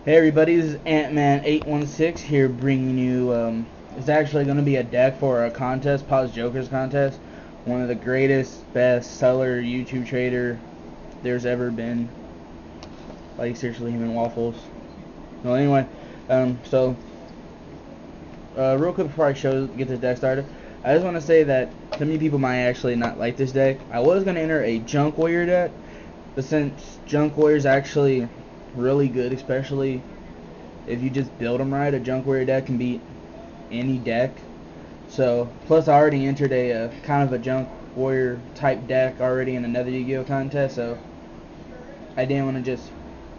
Hey everybody, this is Ant-Man816 here bringing you, it's actually going to be a deck for a contest, Pozjoker's contest. One of the greatest, best seller YouTube trader there's ever been. Like, seriously, him and waffles. Well, anyway, real quick before I get this deck started, I just want to say that some of you people might actually not like this deck. I was going to enter a Junk Warrior deck, but since Junk Warrior is actually really good, especially if you just build them right, a Junk Warrior deck can beat any deck. So, plus I already entered a kind of a Junk Warrior type deck already in another Yu-Gi-Oh contest, so I didn't want to just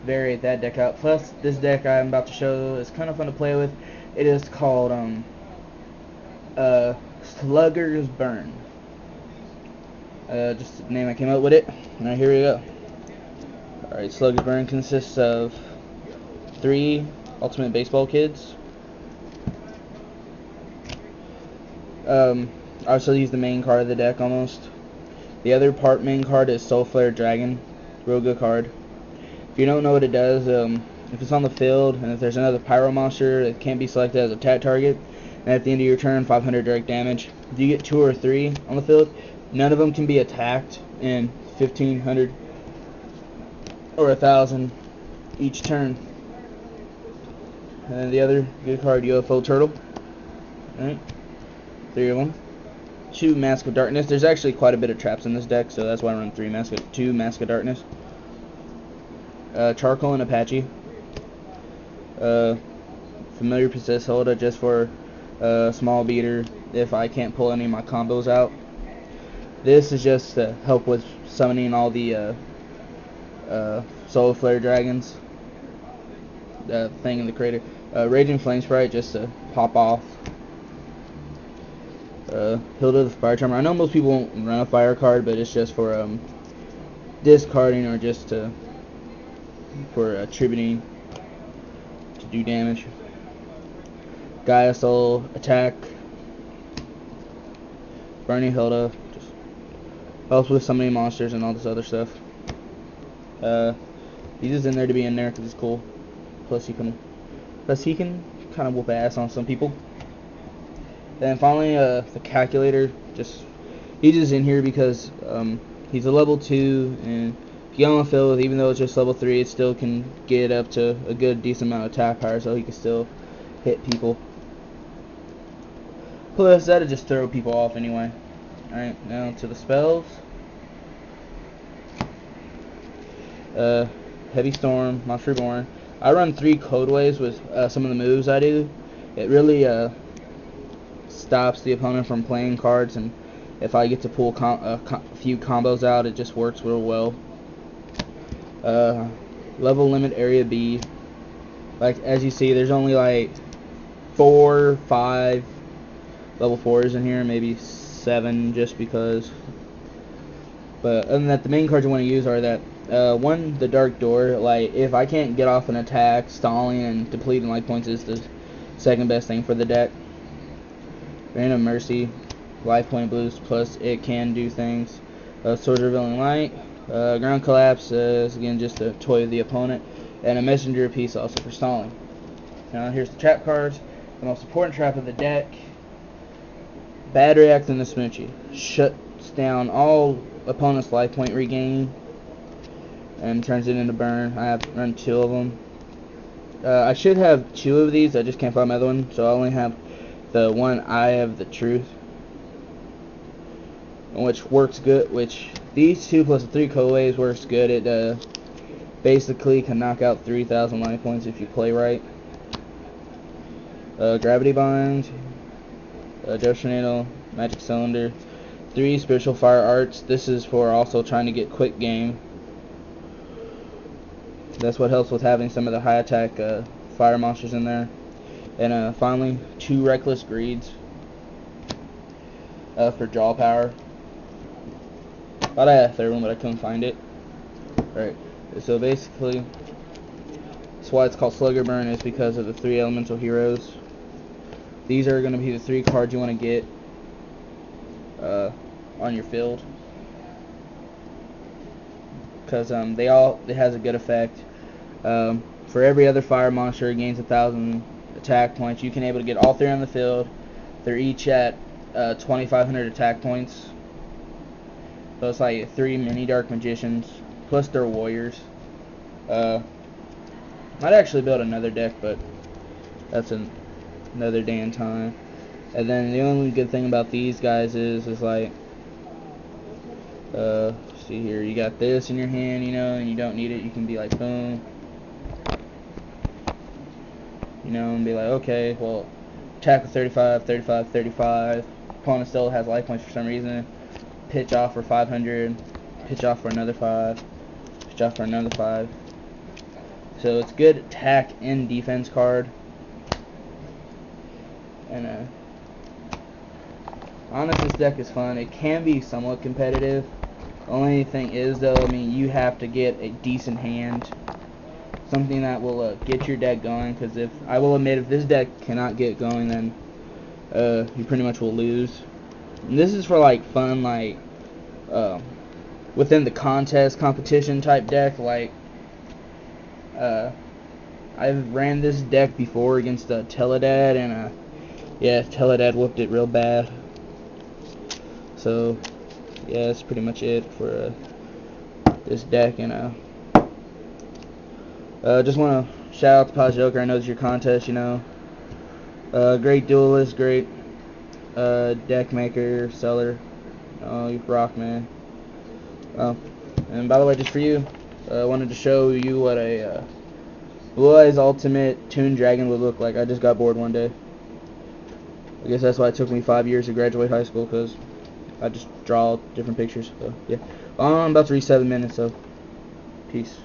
variate that deck out. Plus, this deck I'm about to show is kind of fun to play with. It is called Slugger's Burn. Just the name I came up with it. Alright, here we go. Alright, Slugger's Burn consists of 3 Ultimate Baseball Kids. I also use the main card of the deck almost. The other main card is Soul Flare Dragon. Real good card. If you don't know what it does, if it's on the field and if there's another Pyro monster, it can't be selected as a attack target. And at the end of your turn, 500 direct damage. If you get 2 or 3 on the field, none of them can be attacked in 1500 or 1000 each turn. And the other good card, UFO Turtle. Alright, 3 of them. 2 Mask of Darkness. There's actually quite a bit of traps in this deck, so that's why I run 2 Mask of Darkness. Charcoal and Apache. Familiar Possess Holda just for small beater if I can't pull any of my combos out. This is just to help with summoning all the Soul Flare Dragons. Thing in the crater. Raging Flame Sprite just to pop off. Hilda the Fire Charmer. I know most people won't run a fire card, but it's just for discarding or just for attributing to do damage. Gaia Soul Attack. Burning Hilda just helps with summoning monsters and all this other stuff. He's just in there to be in there because he's cool. Plus he can kind of whoop ass on some people. Then finally, the Calculator, he's just in here because he's a level 2, and if you get on the field, even though it's just level 3, it still can get up to a good decent amount of attack power, so he can still hit people. Plus, that'll just throw people off anyway. Alright, now to the spells. Heavy Storm, Monster Reborn. I run 3 Code Waves with some of the moves I do. It really stops the opponent from playing cards, and if I get to pull a few combos out, it just works real well. Level limit area B. Like, as you see, there's only like 4 or 5 level 4s in here, maybe 7 just because. But other than that, the main cards you want to use are that one, the Dark Door. Like, if I can't get off an attack, stalling and depleting life points is the second best thing for the deck. Random Mercy, life point boost, plus it can do things. Swords Revealing Light. Ground Collapse is again just a toy of the opponent, and a Messenger piece also for stalling. Now here's the trap cards. The most important trap of the deck: Bad React and the Smoochie. Shuts down all opponent's life point regaining and turns it into burn. I have run 2 of them. I should have 2 of these. I just can't find my other one, so I only have the one Eye of the Truth, which works good. Which these 2 plus the 3 Code Waves works good. It basically can knock out 3,000 life points if you play right. Gravity Bind, Joe Tornado, Magic Cylinder, 3 Spiritual Fire Arts. This is for also trying to get quick game. That's what helps with having some of the high attack fire monsters in there. And finally, 2 Reckless Greeds for draw power. Thought I had a 3rd one, but I couldn't find it. Alright, so basically, that's why it's called Slugger Burn, is because of the 3 elemental heroes. These are going to be the 3 cards you want to get on your field, because it has a good effect. for every other fire monster it gains 1,000 attack points. You can able to get all 3 on the field. They're each at 2,500 attack points. So it's like 3 mini dark magicians plus their warriors. Might actually build another deck, but that's another day and time. And then the only good thing about these guys is like, see here, you got this in your hand, you know, and you don't need it. You can be like, boom, you know, and be like, okay, well, attack with 35, 35, 35. Opponent still has life points for some reason. Pitch off for 500. Pitch off for another 5. Pitch off for another 5. So it's good attack and defense card. And honestly, this deck is fun. It can be somewhat competitive. Only thing is, though, I mean, you have to get a decent hand, something that will get your deck going. Because I will admit, if this deck cannot get going, then you pretty much will lose. And this is for like fun, like within the competition type deck. Like I've ran this deck before against Teledad, and yeah, Teledad whooped it real bad. So yeah, that's pretty much it for this deck. And just want to shout out to Pozjoker. I know it's your contest, you know. Great duelist, great deck maker, seller. You rock, man. And by the way, just for you, I wanted to show you what a Blue Eyes Ultimate Toon Dragon would look like. I just got bored one day. I guess that's why it took me 5 years to graduate high school, because I just draw different pictures. So yeah, I'm about to reach 7 minutes, so peace.